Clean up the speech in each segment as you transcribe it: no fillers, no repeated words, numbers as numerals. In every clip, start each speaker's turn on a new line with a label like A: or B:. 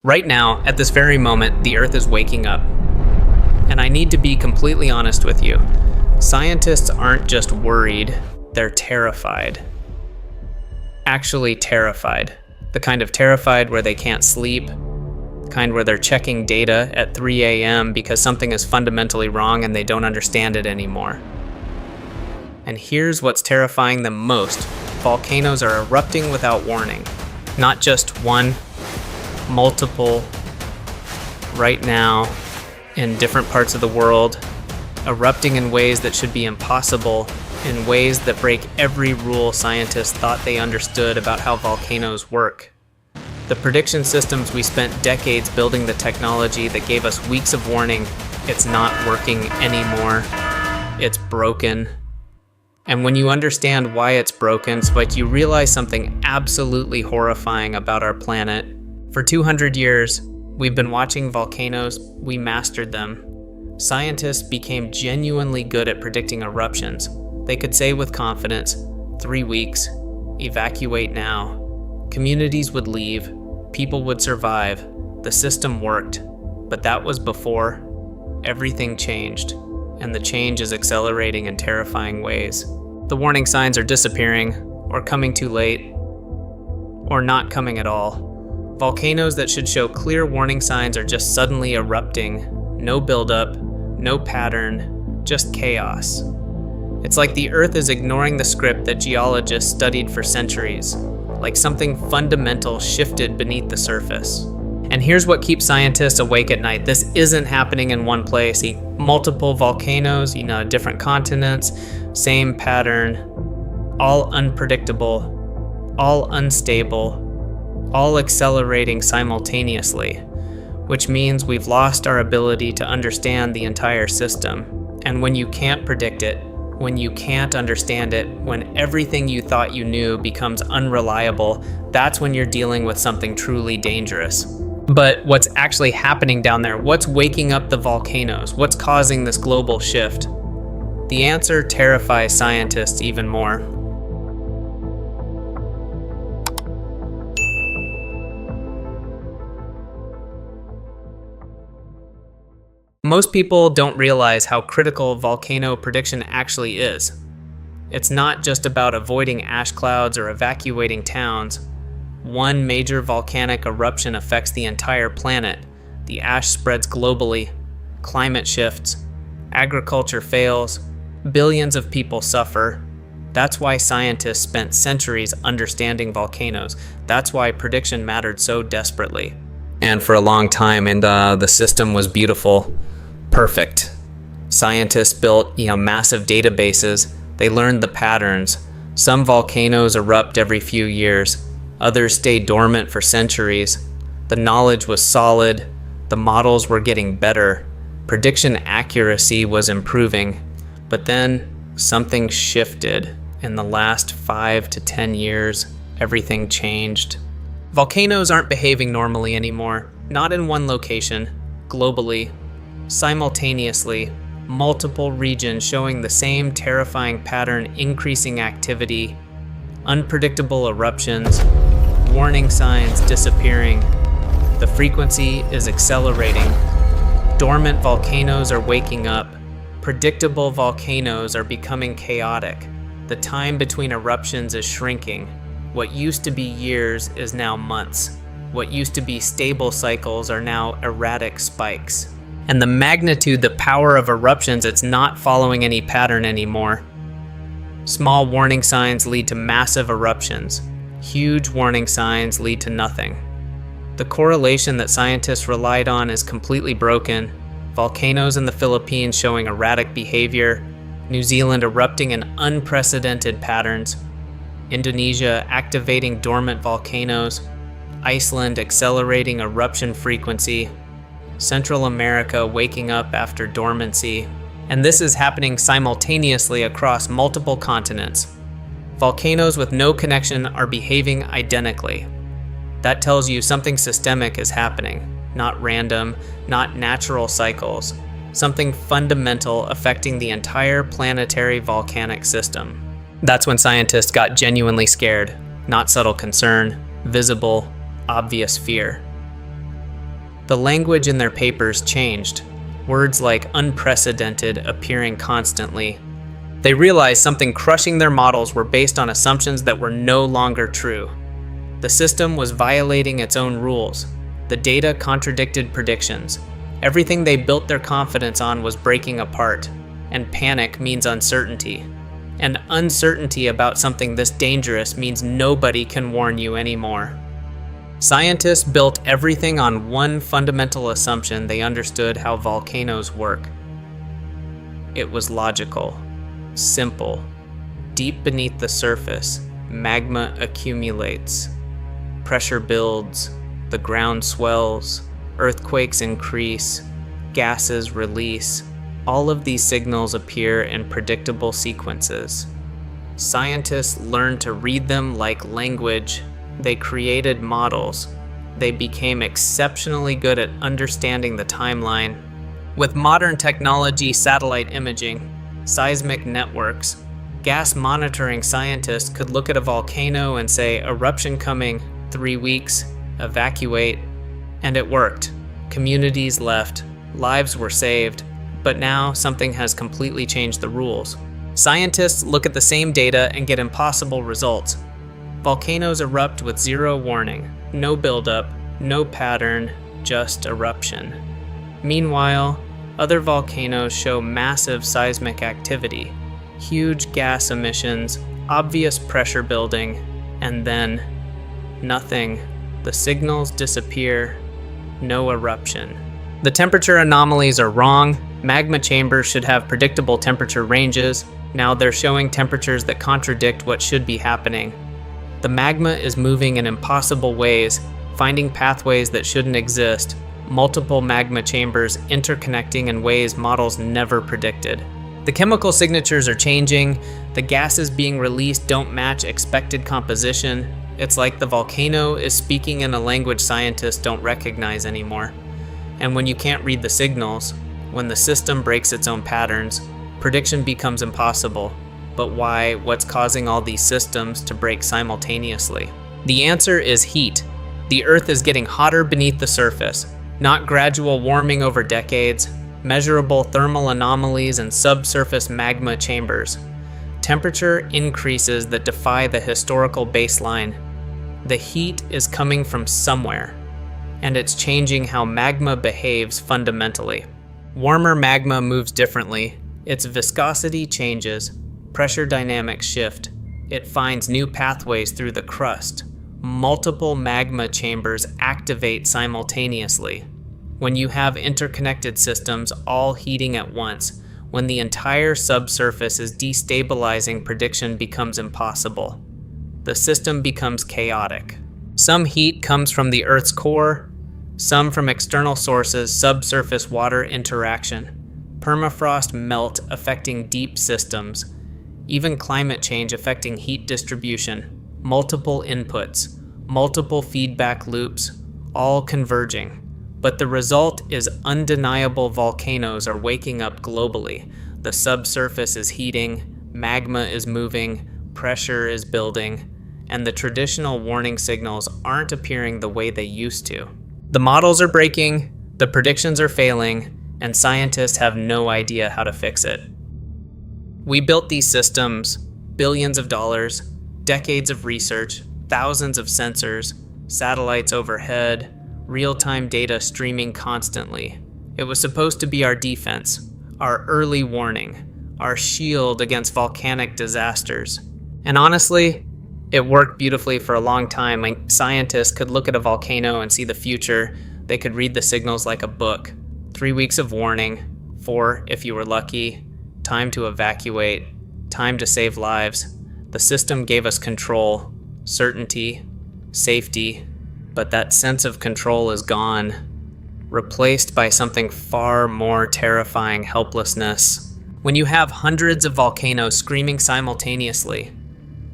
A: Right now, at this very moment, the Earth is waking up. And I need to be completely honest with you. Scientists aren't just worried, they're terrified. Actually terrified. The kind of terrified where they can't sleep, the kind where they're checking data at 3 a.m. because something is fundamentally wrong and they don't understand it anymore. And here's what's terrifying them most. Volcanoes are erupting without warning. Not just one, multiple, right now, in different parts of the world, erupting in ways that should be impossible, in ways that break every rule scientists thought they understood about how volcanoes work. The prediction systems we spent decades building the technology that gave us weeks of warning, it's not working anymore. It's broken. And when you understand why it's broken, it's like you realize something absolutely horrifying about our planet. For 200 years, we've been watching volcanoes, we mastered them. Scientists became genuinely good at predicting eruptions. They could say with confidence, 3 weeks, evacuate now. Communities would leave, people would survive, the system worked. But that was before everything changed, and the change is accelerating in terrifying ways. The warning signs are disappearing, or coming too late, or not coming at all. Volcanoes that should show clear warning signs are just suddenly erupting. No buildup, no pattern, just chaos. It's like the Earth is ignoring the script that geologists studied for centuries, like something fundamental shifted beneath the surface. And here's what keeps scientists awake at night. This isn't happening in one place. Multiple volcanoes, different continents, same pattern, all unpredictable, all unstable, all accelerating simultaneously, which means we've lost our ability to understand the entire system. And when you can't predict it, when you can't understand it, when everything you thought you knew becomes unreliable, that's when you're dealing with something truly dangerous. But what's actually happening down there? What's waking up the volcanoes? What's causing this global shift? The answer terrifies scientists even more. Most people don't realize how critical volcano prediction actually is. It's not just about avoiding ash clouds or evacuating towns. One major volcanic eruption affects the entire planet. The ash spreads globally, climate shifts, agriculture fails, billions of people suffer. That's why scientists spent centuries understanding volcanoes. That's why prediction mattered so desperately. And for a long time, the system was beautiful. Perfect. Scientists built, massive databases. They learned the patterns. Some volcanoes erupt every few years. Others stay dormant for centuries. The knowledge was solid. The models were getting better. Prediction accuracy was improving. But then something shifted. In the last 5 to 10 years, everything changed. Volcanoes aren't behaving normally anymore. Not in one location. Globally. Simultaneously, multiple regions showing the same terrifying pattern, increasing activity, unpredictable eruptions, warning signs disappearing. The frequency is accelerating. Dormant volcanoes are waking up. Predictable volcanoes are becoming chaotic. The time between eruptions is shrinking. What used to be years is now months. What used to be stable cycles are now erratic spikes. And the magnitude, the power of eruptions, it's not following any pattern anymore. Small warning signs lead to massive eruptions. Huge warning signs lead to nothing. The correlation that scientists relied on is completely broken. Volcanoes in the Philippines showing erratic behavior. New Zealand erupting in unprecedented patterns. Indonesia activating dormant volcanoes. Iceland accelerating eruption frequency. Central America waking up after dormancy. And this is happening simultaneously across multiple continents. Volcanoes with no connection are behaving identically. That tells you something systemic is happening, not random, not natural cycles. Something fundamental affecting the entire planetary volcanic system. That's when scientists got genuinely scared, not subtle concern, visible, obvious fear. The language in their papers changed, words like unprecedented appearing constantly. They realized something crushing their models were based on assumptions that were no longer true. The system was violating its own rules. The data contradicted predictions. Everything they built their confidence on was breaking apart, and panic means uncertainty. And uncertainty about something this dangerous means nobody can warn you anymore. Scientists built everything on one fundamental assumption: they understood how volcanoes work. It was logical, simple. Deep beneath the surface, magma accumulates. Pressure builds, the ground swells, earthquakes increase, gases release. All of these signals appear in predictable sequences. Scientists learned to read them like language. They created models. They became exceptionally good at understanding the timeline. With modern technology, satellite imaging, seismic networks, gas monitoring scientists could look at a volcano and say, eruption coming, 3 weeks, evacuate, and it worked. Communities left, lives were saved, but now something has completely changed the rules. Scientists look at the same data and get impossible results. Volcanoes erupt with zero warning, no buildup, no pattern, just eruption. Meanwhile, other volcanoes show massive seismic activity, huge gas emissions, obvious pressure building, and then nothing. The signals disappear, no eruption. The temperature anomalies are wrong. Magma chambers should have predictable temperature ranges. Now they're showing temperatures that contradict what should be happening. The magma is moving in impossible ways, finding pathways that shouldn't exist, multiple magma chambers interconnecting in ways models never predicted. The chemical signatures are changing, the gases being released don't match expected composition. It's like the volcano is speaking in a language scientists don't recognize anymore. And when you can't read the signals, when the system breaks its own patterns, prediction becomes impossible. But why? What's causing all these systems to break simultaneously? The answer is heat. The Earth is getting hotter beneath the surface, not gradual warming over decades, measurable thermal anomalies in subsurface magma chambers. Temperature increases that defy the historical baseline. The heat is coming from somewhere, and it's changing how magma behaves fundamentally. Warmer magma moves differently. Its viscosity changes. Pressure dynamics shift. It finds new pathways through the crust. Multiple magma chambers activate simultaneously. When you have interconnected systems all heating at once, when the entire subsurface is destabilizing, prediction becomes impossible. The system becomes chaotic. Some heat comes from the Earth's core, some from external sources, subsurface water interaction. Permafrost melt affecting deep systems. Even climate change affecting heat distribution, multiple inputs, multiple feedback loops, all converging. But the result is undeniable: volcanoes are waking up globally. The subsurface is heating, magma is moving, pressure is building, and the traditional warning signals aren't appearing the way they used to. The models are breaking, the predictions are failing, and scientists have no idea how to fix it. We built these systems, billions of dollars, decades of research, thousands of sensors, satellites overhead, real-time data streaming constantly. It was supposed to be our defense, our early warning, our shield against volcanic disasters. And honestly, it worked beautifully for a long time. Like, scientists could look at a volcano and see the future. They could read the signals like a book. 3 weeks of warning, 4 if you were lucky, time to evacuate, time to save lives. The system gave us control, certainty, safety, but that sense of control is gone, replaced by something far more terrifying: helplessness. When you have hundreds of volcanoes screaming simultaneously,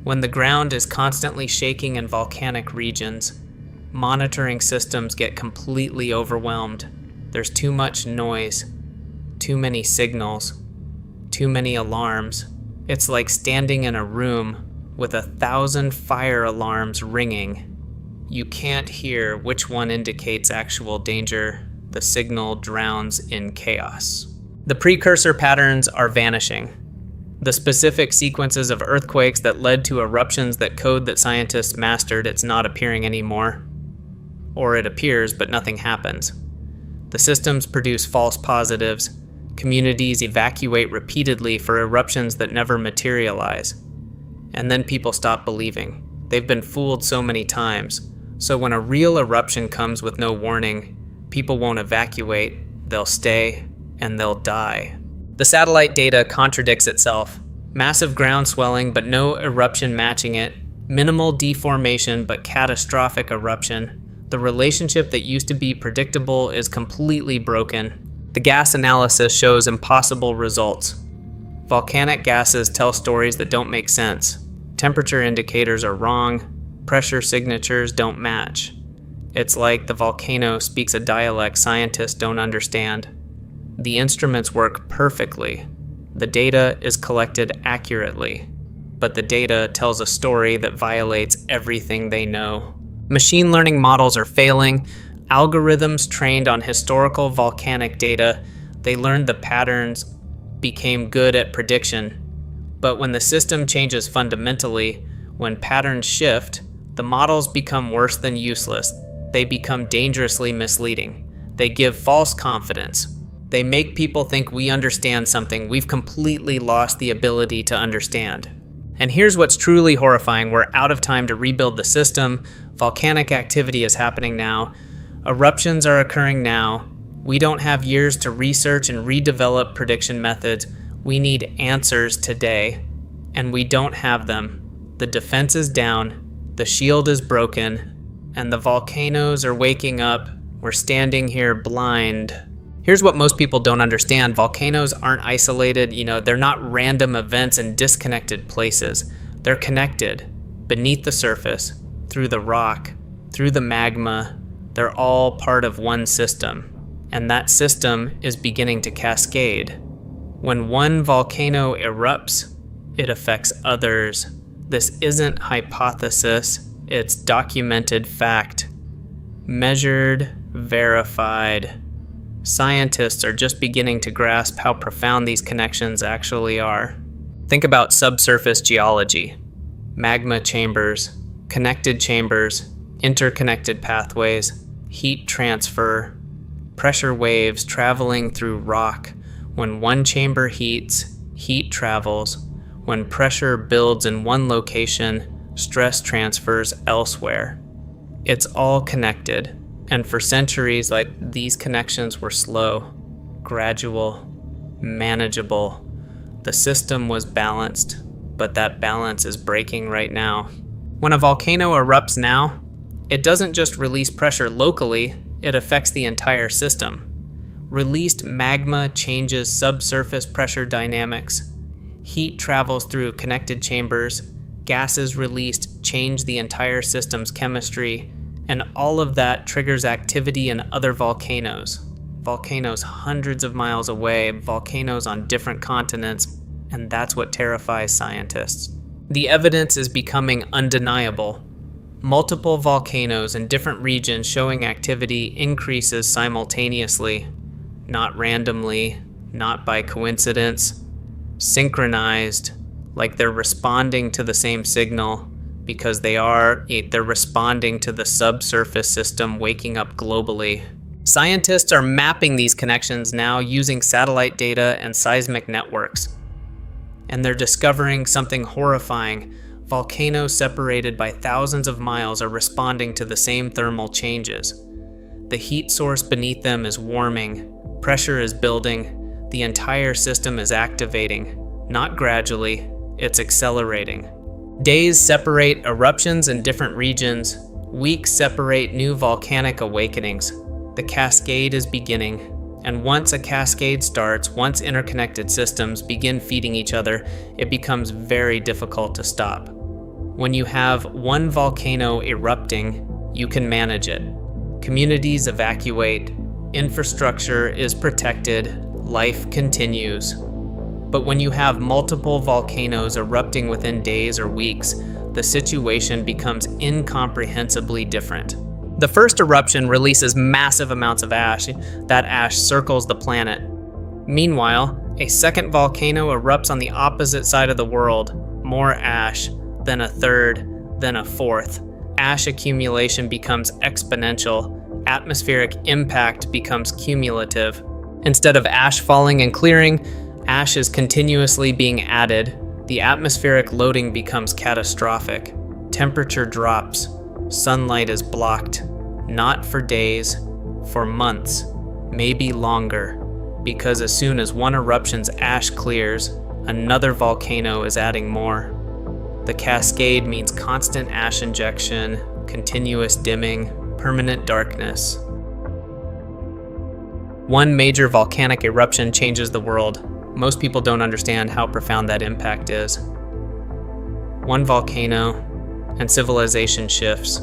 A: when the ground is constantly shaking in volcanic regions, monitoring systems get completely overwhelmed. There's too much noise, too many signals, too many alarms. It's like standing in a room with 1,000 fire alarms ringing. You can't hear which one indicates actual danger the signal drowns in chaos. The precursor patterns are vanishing. The specific sequences of earthquakes that led to eruptions, that code that scientists mastered, it's not appearing anymore. Or it appears, but nothing happens. The systems produce false positives. Communities evacuate repeatedly for eruptions that never materialize. And then people stop believing. They've been fooled so many times. So when a real eruption comes with no warning, people won't evacuate, they'll stay, and they'll die. The satellite data contradicts itself. Massive ground swelling, but no eruption matching it. Minimal deformation, but catastrophic eruption. The relationship that used to be predictable is completely broken. The gas analysis shows impossible results. Volcanic gases tell stories that don't make sense. Temperature indicators are wrong. Pressure signatures don't match. It's like the volcano speaks a dialect scientists don't understand. The instruments work perfectly. The data is collected accurately. But the data tells a story that violates everything they know. Machine learning models are failing. Algorithms trained on historical volcanic data, they learned the patterns, became good at prediction. But when the system changes fundamentally, when patterns shift, the models become worse than useless. They become dangerously misleading. They give false confidence. They make people think we understand something we've completely lost the ability to understand. And here's what's truly horrifying. We're out of time to rebuild the system. Volcanic activity is happening now. Eruptions are occurring now. We don't have years to research and redevelop prediction methods. We need answers today, and we don't have them. The defense is down. The shield is broken, and the volcanoes are waking up. We're standing here blind. Here's what most people don't understand. Volcanoes aren't isolated. They're not random events in disconnected places. They're connected beneath the surface, through the rock, through the magma. They're all part of one system, and that system is beginning to cascade. When one volcano erupts, it affects others. This isn't hypothesis, it's documented fact. Measured, verified. Scientists are just beginning to grasp how profound these connections actually are. Think about subsurface geology. Magma chambers, connected chambers, interconnected pathways, heat transfer, pressure waves traveling through rock. When one chamber heats, heat travels. When pressure builds in one location, stress transfers elsewhere. It's all connected, and for centuries, these connections were slow, gradual, manageable. The system was balanced, but that balance is breaking right now. When a volcano erupts now, it doesn't just release pressure locally, it affects the entire system. Released magma changes subsurface pressure dynamics. Heat travels through connected chambers, gases released change the entire system's chemistry, and all of that triggers activity in other volcanoes. Volcanoes hundreds of miles away, volcanoes on different continents, and that's what terrifies scientists. The evidence is becoming undeniable. Multiple volcanoes in different regions showing activity increases simultaneously, not randomly, not by coincidence. Synchronized, like they're responding to the same signal because they're responding to the subsurface system waking up globally. Scientists are mapping these connections now using satellite data and seismic networks. And they're discovering something horrifying. Volcanoes separated by thousands of miles are responding to the same thermal changes. The heat source beneath them is warming, pressure is building, the entire system is activating, not gradually, it's accelerating. Days separate eruptions in different regions, weeks separate new volcanic awakenings. The cascade is beginning, and once a cascade starts, once interconnected systems begin feeding each other, it becomes very difficult to stop. When you have one volcano erupting, you can manage it. Communities evacuate, infrastructure is protected, life continues. But when you have multiple volcanoes erupting within days or weeks, the situation becomes incomprehensibly different. The first eruption releases massive amounts of ash. That ash circles the planet. Meanwhile, a second volcano erupts on the opposite side of the world. More ash, then a third, then a fourth. Ash accumulation becomes exponential. Atmospheric impact becomes cumulative. Instead of ash falling and clearing, ash is continuously being added. The atmospheric loading becomes catastrophic. Temperature drops. Sunlight is blocked. Not for days, for months, maybe longer. Because as soon as one eruption's ash clears, another volcano is adding more. The cascade means constant ash injection, continuous dimming, permanent darkness. One major volcanic eruption changes the world. Most people don't understand how profound that impact is. One volcano, and civilization shifts.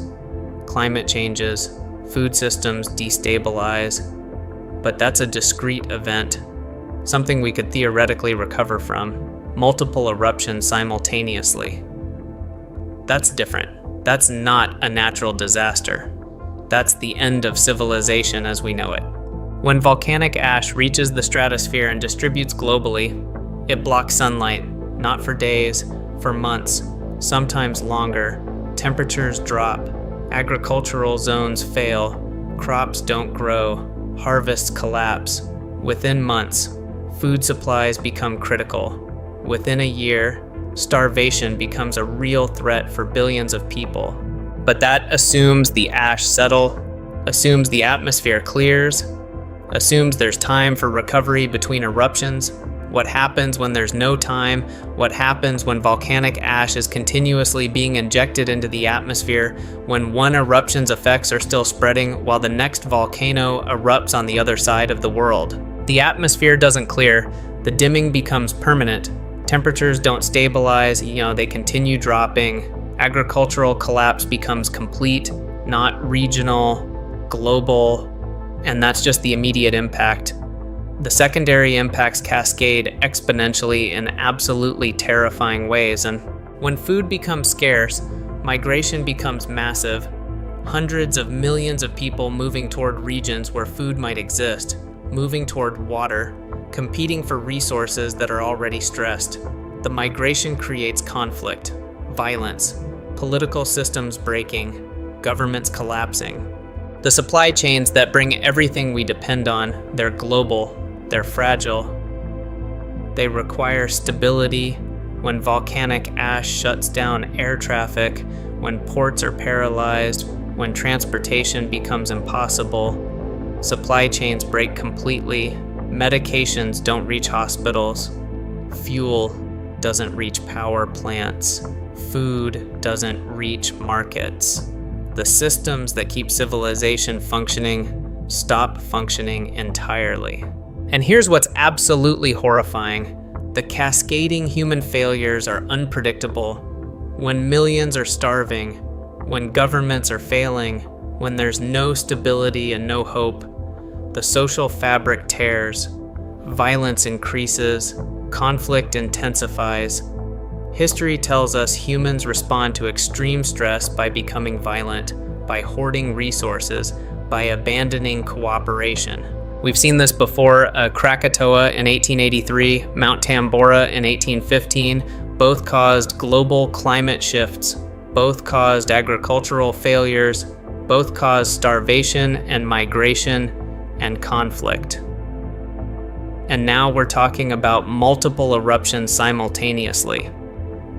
A: Climate changes, food systems destabilize. But that's a discrete event, something we could theoretically recover from. Multiple eruptions simultaneously. That's different. That's not a natural disaster. That's the end of civilization as we know it. When volcanic ash reaches the stratosphere and distributes globally, it blocks sunlight, not for days, for months, sometimes longer. Temperatures drop, agricultural zones fail, crops don't grow, harvests collapse. Within months, food supplies become critical. Within a year, starvation becomes a real threat for billions of people. But that assumes the ash settle, assumes the atmosphere clears, assumes there's time for recovery between eruptions. What happens when there's no time? What happens when volcanic ash is continuously being injected into the atmosphere, when one eruption's effects are still spreading while the next volcano erupts on the other side of the world? The atmosphere doesn't clear, the dimming becomes permanent. Temperatures don't stabilize, they continue dropping. Agricultural collapse becomes complete, not regional, global, and that's just the immediate impact. The secondary impacts cascade exponentially in absolutely terrifying ways, and when food becomes scarce, migration becomes massive. Hundreds of millions of people moving toward regions where food might exist, moving toward water, competing for resources that are already stressed. The migration creates conflict, violence, political systems breaking, governments collapsing. The supply chains that bring everything we depend on, they're global, they're fragile. They require stability. When volcanic ash shuts down air traffic, when ports are paralyzed, when transportation becomes impossible, supply chains break completely. Medications don't reach hospitals. Fuel doesn't reach power plants. Food doesn't reach markets. The systems that keep civilization functioning stop functioning entirely. And here's what's absolutely horrifying. The cascading human failures are unpredictable. When millions are starving, when governments are failing, when there's no stability and no hope, the social fabric tears, violence increases, conflict intensifies. History tells us humans respond to extreme stress by becoming violent, by hoarding resources, by abandoning cooperation. We've seen this before. Krakatoa in 1883, Mount Tambora in 1815, both caused global climate shifts, both caused agricultural failures, both caused starvation and migration and conflict. And now we're talking about multiple eruptions simultaneously.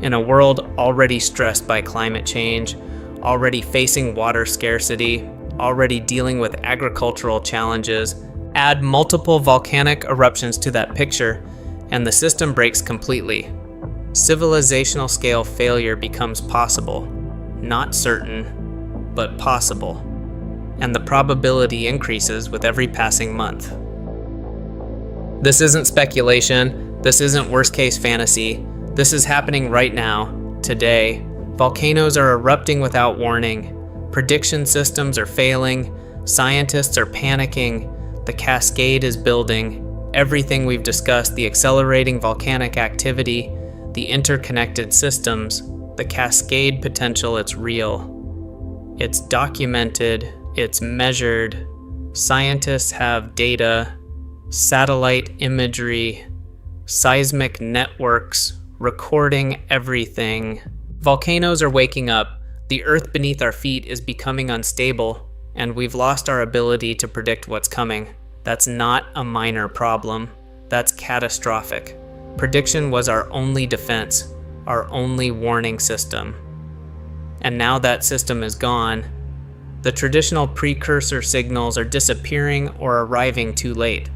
A: In a world already stressed by climate change, already facing water scarcity, already dealing with agricultural challenges, add multiple volcanic eruptions to that picture, and the system breaks completely. Civilizational scale failure becomes possible. Not certain, but possible. And the probability increases with every passing month. This isn't speculation. This isn't worst-case fantasy. This is happening right now, today. Volcanoes are erupting without warning. Prediction systems are failing. Scientists are panicking. The cascade is building. Everything we've discussed, the accelerating volcanic activity, the interconnected systems, the cascade potential, it's real. It's documented, it's measured. Scientists have data, satellite imagery, seismic networks, recording everything. Volcanoes are waking up, the earth beneath our feet is becoming unstable, and we've lost our ability to predict what's coming. That's not a minor problem, that's catastrophic. Prediction was our only defense, our only warning system. And now that system is gone, the traditional precursor signals are disappearing or arriving too late.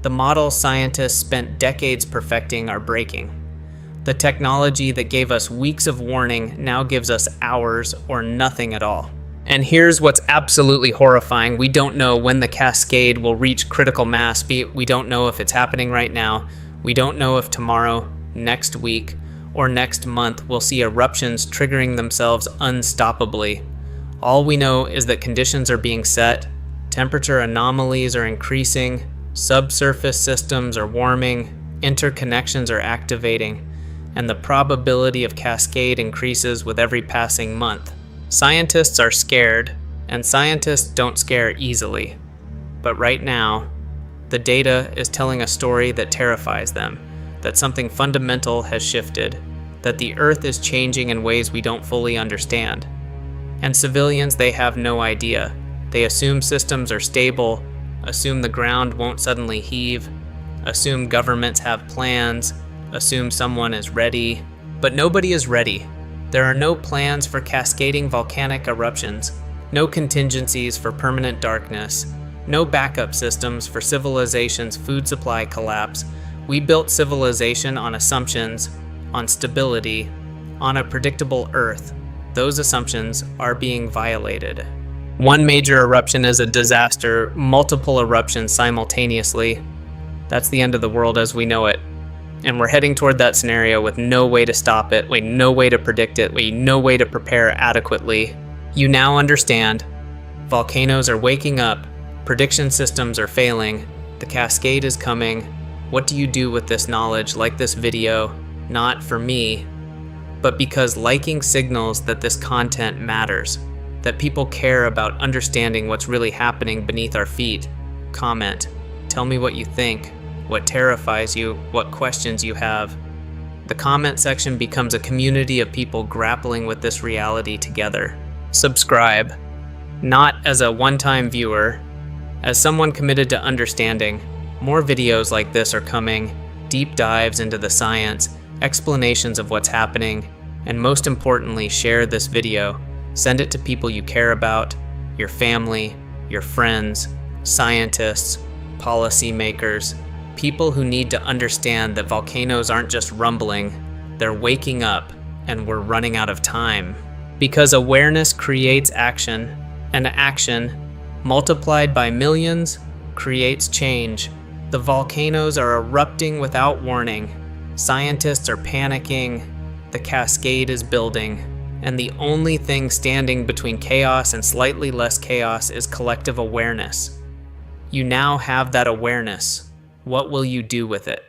A: The models scientists spent decades perfecting are breaking. The technology that gave us weeks of warning now gives us hours or nothing at all. And here's what's absolutely horrifying. We don't know when the cascade will reach critical mass. We don't know if it's happening right now. We don't know if tomorrow, next week, or next month we'll see eruptions triggering themselves unstoppably. All we know is that conditions are being set, temperature anomalies are increasing, subsurface systems are warming, interconnections are activating, and the probability of cascade increases with every passing month. Scientists are scared, and scientists don't scare easily. But right now, the data is telling a story that terrifies them, that something fundamental has shifted, that the Earth is changing in ways we don't fully understand. And civilians, they have no idea. They assume systems are stable, assume the ground won't suddenly heave, assume governments have plans, assume someone is ready. But nobody is ready. There are no plans for cascading volcanic eruptions, no contingencies for permanent darkness, no backup systems for civilization's food supply collapse. We built civilization on assumptions, on stability, on a predictable Earth. Those assumptions are being violated. One major eruption is a disaster, multiple eruptions simultaneously. That's the end of the world as we know it. And we're heading toward that scenario with no way to stop it, no way to predict it, no way to prepare adequately. You now understand. Volcanoes are waking up, prediction systems are failing, the cascade is coming. What do you do with this knowledge, like this video? Not for me, but because liking signals that this content matters, that people care about understanding what's really happening beneath our feet. Comment. Tell me what you think, what terrifies you, what questions you have. The comment section becomes a community of people grappling with this reality together. Subscribe, not as a one-time viewer, as someone committed to understanding. More videos like this are coming, deep dives into the science, explanations of what's happening, and most importantly, share this video. Send it to people you care about, your family, your friends, scientists, policymakers, people who need to understand that volcanoes aren't just rumbling, they're waking up, and we're running out of time. Because awareness creates action, and action, multiplied by millions, creates change. The volcanoes are erupting without warning. Scientists are panicking. The cascade is building. And the only thing standing between chaos and slightly less chaos is collective awareness. You now have that awareness. What will you do with it?